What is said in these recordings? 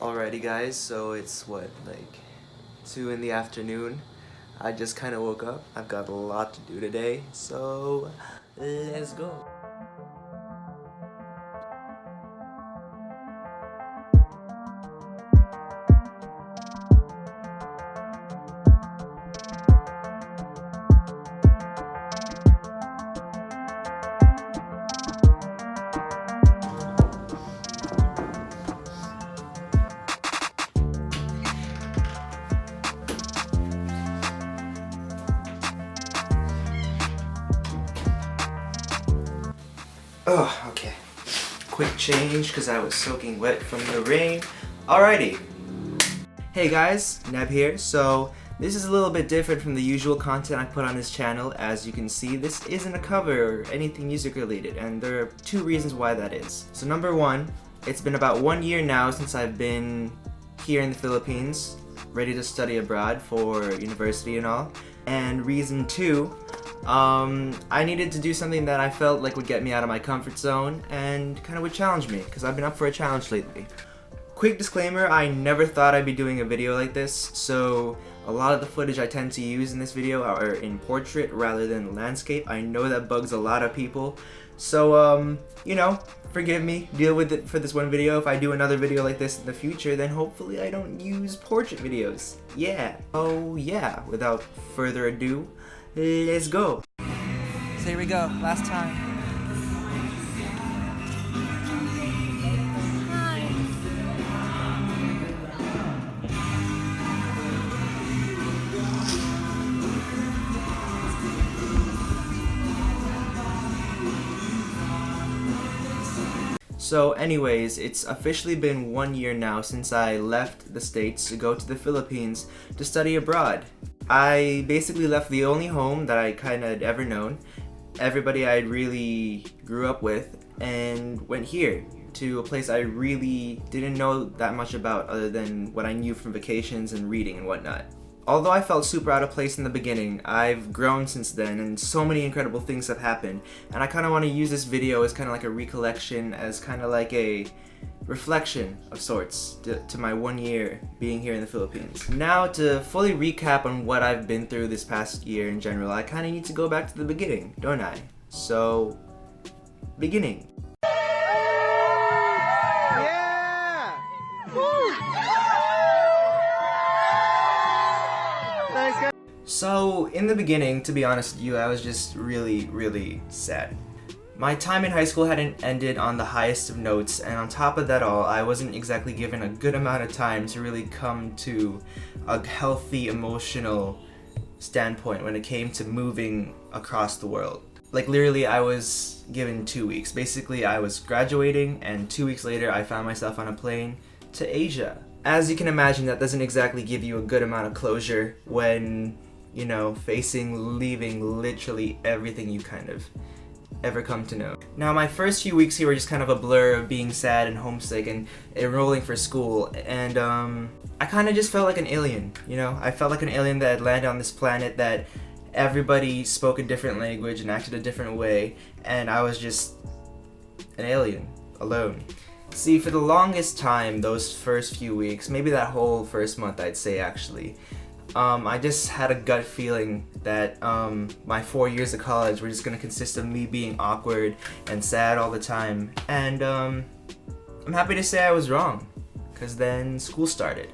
Alrighty guys, so it's what, like 2 in the afternoon. I just kind of woke up. I've got a lot to do today, so let's go. Oh, okay. Quick change because I was soaking wet from the rain. Alrighty. Hey guys, Neb here. So this is a little bit different from the usual content I put on this channel. As you can see, this isn't a cover or anything music related, and there are 2 reasons why that is. So number 1, it's been about 1 year now since I've been here in the Philippines, ready to study abroad for university and all. And reason 2, I needed to do something that I felt like would get me out of my comfort zone and kind of would challenge me, because I've been up for a challenge lately. Quick disclaimer, I never thought I'd be doing a video like this, so a lot of the footage I tend to use in this video are in portrait rather than landscape. I know that bugs a lot of people, so you know, forgive me, deal with it for this one video. If I do another video like this in the future, then hopefully I don't use portrait videos. Yeah. Oh yeah, without further ado, let's go. So here we go, last time. So anyways, it's officially been 1 year now since I left the States to go to the Philippines to study abroad. I basically left the only home that I kind of had ever known, everybody I really grew up with, and went here to a place I really didn't know that much about other than what I knew from vacations and reading and whatnot. Although I felt super out of place in the beginning, I've grown since then and so many incredible things have happened, and I kind of want to use this video as kind of like a recollection, as kind of like a reflection of sorts to my 1 year being here in the Philippines. Now, to fully recap on what I've been through this past year in general, I kind of need to go back to the beginning, don't I? So, beginning. So, in the beginning, to be honest with you, I was just really sad. My time in high school hadn't ended on the highest of notes, and on top of that all, I wasn't exactly given a good amount of time to really come to a healthy emotional standpoint when it came to moving across the world. Like literally, I was given 2 weeks. Basically, I was graduating, and 2 weeks later, I found myself on a plane to Asia. As you can imagine, that doesn't exactly give you a good amount of closure when, you know, leaving literally everything you kind of ever come to know. Now, my first few weeks here were just kind of a blur of being sad and homesick and enrolling for school, and I kind of just felt like an alien, you know? I felt like an alien that had landed on this planet that everybody spoke a different language and acted a different way, and I was just an alien, alone. See, for the longest time, those first few weeks, maybe that whole first month I'd say actually, I just had a gut feeling that my 4 years of college were just going to consist of me being awkward and sad all the time, and I'm happy to say I was wrong, because then school started.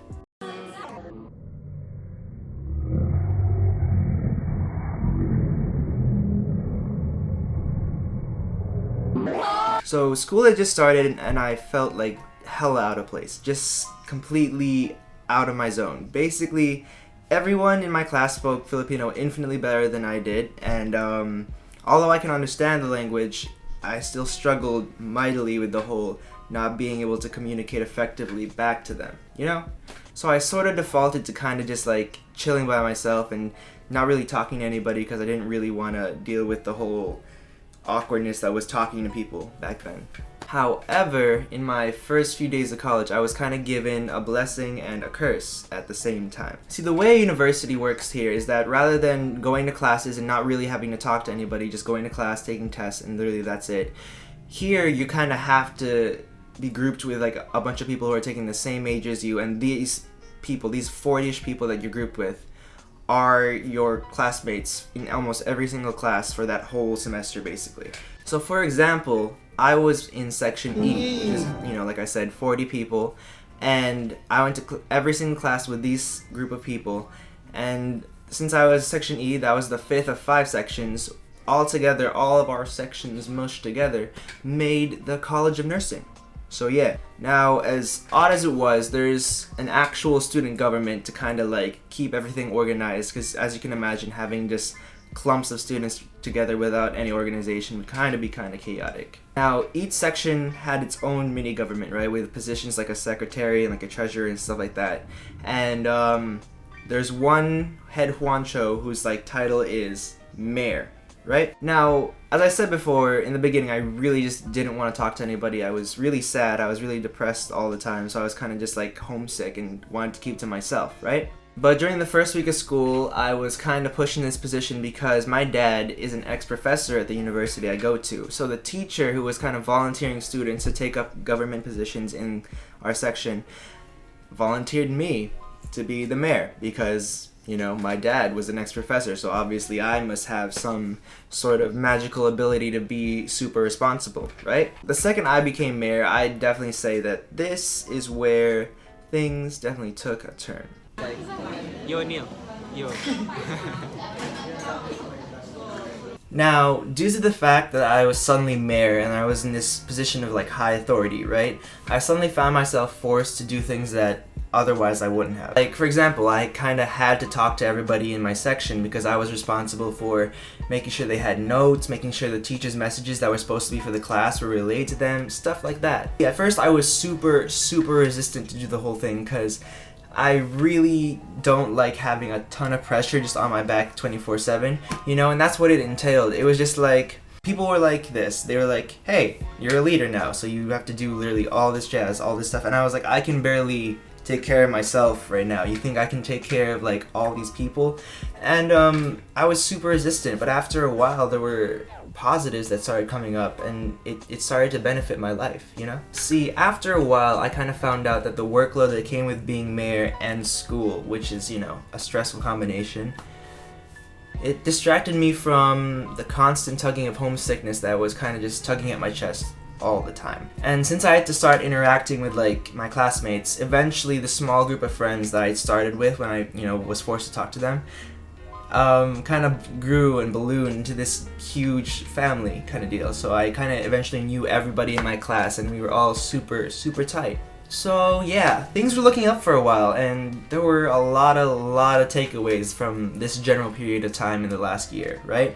So school had just started and I felt like hella out of place, just completely out of my zone. Basically, everyone in my class spoke Filipino infinitely better than I did, and although I can understand the language, I still struggled mightily with the whole not being able to communicate effectively back to them, you know? So I sort of defaulted to kind of just like chilling by myself and not really talking to anybody because I didn't really want to deal with the whole awkwardness that was talking to people back then. However, in my first few days of college, I was kind of given a blessing and a curse at the same time. See, the way university works here is that rather than going to classes and not really having to talk to anybody, just going to class, taking tests, and literally that's it, here you kind of have to be grouped with like a bunch of people who are taking the same major as you, and these people, these 40-ish people that you're grouped with, are your classmates in almost every single class for that whole semester, basically. So for example, I was in section E, which is, like I said, 40 people, and I went to every single class with these group of people, and since I was section E, that was the 5th of 5 sections. Altogether, all of our sections mushed together made the College of Nursing. So yeah, now as odd as it was, there's an actual student government to kind of like keep everything organized, because as you can imagine, having just clumps of students together without any organization would kind of be kind of chaotic. Now each section had its own mini government, right, with positions like a secretary and like a treasurer and stuff like that. And there's one head honcho whose like title is mayor. Right? Now, as I said before, in the beginning, I really just didn't want to talk to anybody. I was really sad. I was really depressed all the time. So I was kind of just like homesick and wanted to keep to myself, right? But during the first week of school, I was kind of pushed in this position because my dad is an ex-professor at the university I go to. So the teacher who was kind of volunteering students to take up government positions in our section volunteered me to be the mayor because my dad was an ex-professor, so obviously I must have some sort of magical ability to be super responsible, right? The second I became mayor, I'd definitely say that this is where things definitely took a turn. Yo, Neil. Yo. Now, due to the fact that I was suddenly mayor and I was in this position of like high authority, right? I suddenly found myself forced to do things that otherwise I wouldn't have. Like, for example, I kind of had to talk to everybody in my section because I was responsible for making sure they had notes, making sure the teachers' messages that were supposed to be for the class were relayed to them, stuff like that. Yeah, at first I was super resistant to do the whole thing because I really don't like having a ton of pressure just on my back 24/7, and that's what it entailed. It was just like, people were like this. They were like, hey, you're a leader now, so you have to do literally all this jazz, all this stuff. And I was like, I can barely take care of myself right now. You think I can take care of like all these people? And I was super resistant, but after a while there were positives that started coming up and it started to benefit my life, See, after a while I kind of found out that the workload that came with being mayor and school, which is, a stressful combination, it distracted me from the constant tugging of homesickness that was kind of just tugging at my chest all the time. And since I had to start interacting with like my classmates, eventually the small group of friends that I started with when I was forced to talk to them kind of grew and ballooned into this huge family kind of deal. So I kind of eventually knew everybody in my class and we were all super tight. So yeah, things were looking up for a while and there were a lot of takeaways from this general period of time in the last year, right?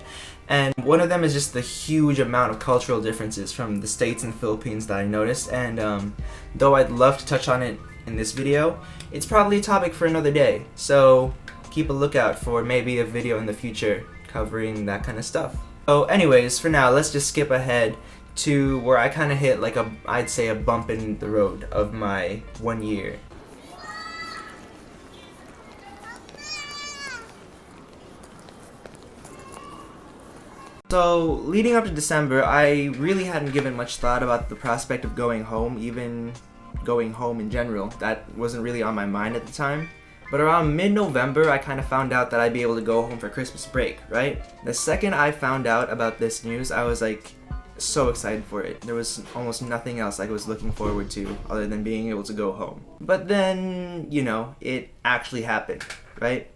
And one of them is just the huge amount of cultural differences from the States and Philippines that I noticed, and though I'd love to touch on it in this video, it's probably a topic for another day, so keep a lookout for maybe a video in the future covering that kind of stuff. So anyways, for now, let's just skip ahead to where I kind of hit like I'd say a bump in the road of my 1 year. So, leading up to December, I really hadn't given much thought about the prospect of going home, even going home in general. That wasn't really on my mind at the time. But around mid-November, I kind of found out that I'd be able to go home for Christmas break, right? The second I found out about this news, I was like so excited for it. There was almost nothing else I was looking forward to other than being able to go home. But then, it actually happened, right?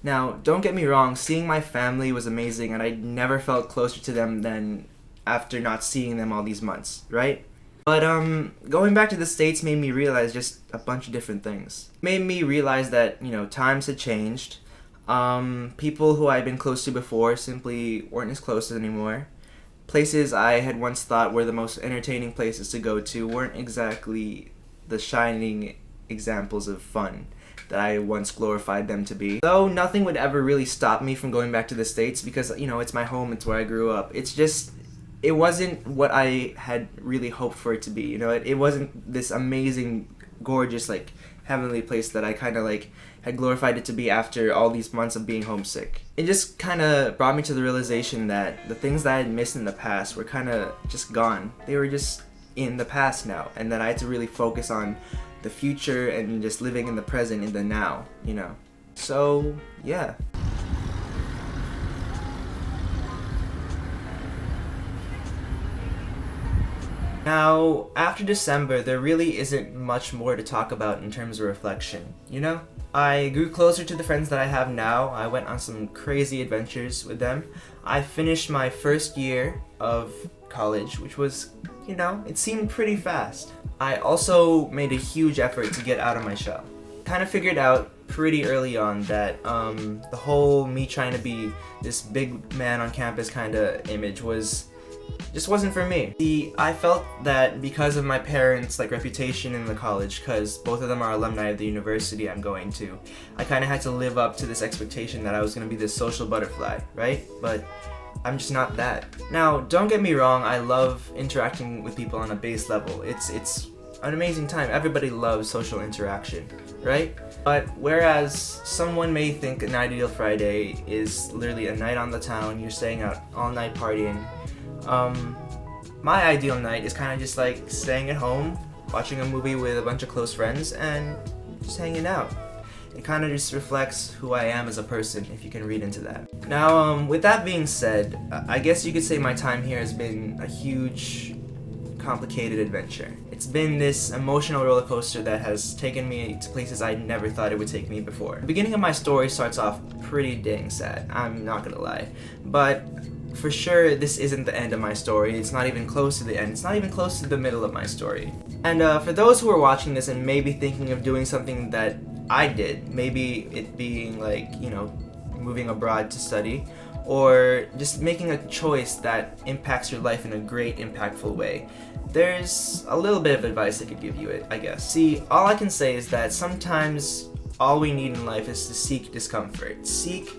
Now, don't get me wrong, seeing my family was amazing and I never felt closer to them than after not seeing them all these months, right? But going back to the States made me realize just a bunch of different things. Made me realize that, times had changed. People who I'd been close to before simply weren't as close anymore. Places I had once thought were the most entertaining places to go to weren't exactly the shining examples of fun that I once glorified them to be. Though nothing would ever really stop me from going back to the States because, it's my home, it's where I grew up. It's just, it wasn't what I had really hoped for it to be, It wasn't this amazing, gorgeous, heavenly place that I kind of, had glorified it to be after all these months of being homesick. It just kind of brought me to the realization that the things that I had missed in the past were kind of just gone. They were just in the past now, and that I had to really focus on the future and just living in the present, in the now, you know. So, yeah. Now, after December, there really isn't much more to talk about in terms of reflection, you know? I grew closer to the friends that I have now. I went on some crazy adventures with them. I finished my first year of college, which was, you know, it seemed pretty fast. I also made a huge effort to get out of my shell. Kind of figured out pretty early on that the whole me trying to be this big man on campus kind of image just wasn't for me. See, I felt that because of my parents' reputation in the college, because both of them are alumni of the university I'm going to, I kind of had to live up to this expectation that I was going to be this social butterfly, right? But I'm just not that. Now, don't get me wrong, I love interacting with people on a base level. It's an amazing time. Everybody loves social interaction, right? But whereas someone may think an ideal Friday is literally a night on the town, you're staying out all night partying, my ideal night is kind of just like staying at home, watching a movie with a bunch of close friends, and just hanging out. It kind of just reflects who I am as a person, if you can read into that. Now, with that being said, I guess you could say my time here has been a huge, complicated adventure. It's been this emotional roller coaster that has taken me to places I never thought it would take me before. The beginning of my story starts off pretty dang sad, I'm not gonna lie. But for sure, this isn't the end of my story. It's not even close to the end. It's not even close to the middle of my story. And for those who are watching this and maybe thinking of doing something that I did, maybe it being moving abroad to study, or just making a choice that impacts your life in a great, impactful way, there's a little bit of advice I could give you, I guess. See, all I can say is that sometimes all we need in life is to seek discomfort. Seek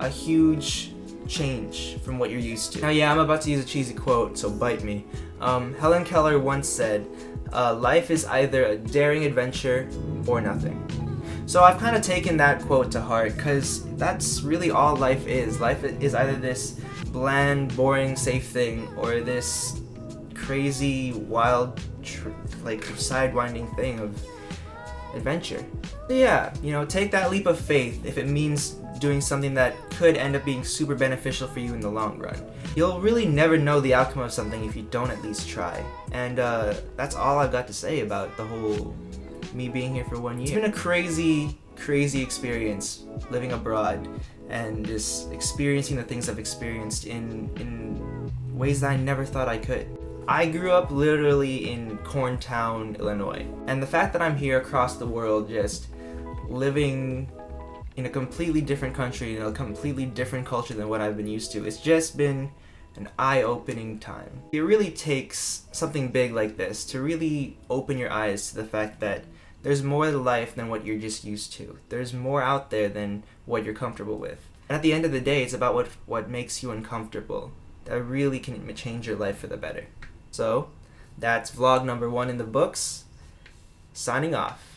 a huge change from what you're used to. Now, yeah, I'm about to use a cheesy quote, so bite me. Helen Keller once said, life is either a daring adventure or nothing. So I've kind of taken that quote to heart, because that's really all life is. Life is either this bland, boring, safe thing, or this crazy, wild, sidewinding thing of adventure. So yeah, take that leap of faith if it means doing something that could end up being super beneficial for you in the long run. You'll really never know the outcome of something if you don't at least try. And that's all I've got to say about the whole me being here for 1 year. It's been a crazy experience living abroad and just experiencing the things I've experienced in ways that I never thought I could. I grew up literally in Corntown, Illinois, and the fact that I'm here across the world just living in a completely different country, in a completely different culture than what I've been used to, it's just been an eye-opening time. It really takes something big like this to really open your eyes to the fact that there's more to life than what you're just used to. There's more out there than what you're comfortable with. And at the end of the day, it's about what makes you uncomfortable that really can change your life for the better. So, that's vlog number 1 in the books. Signing off.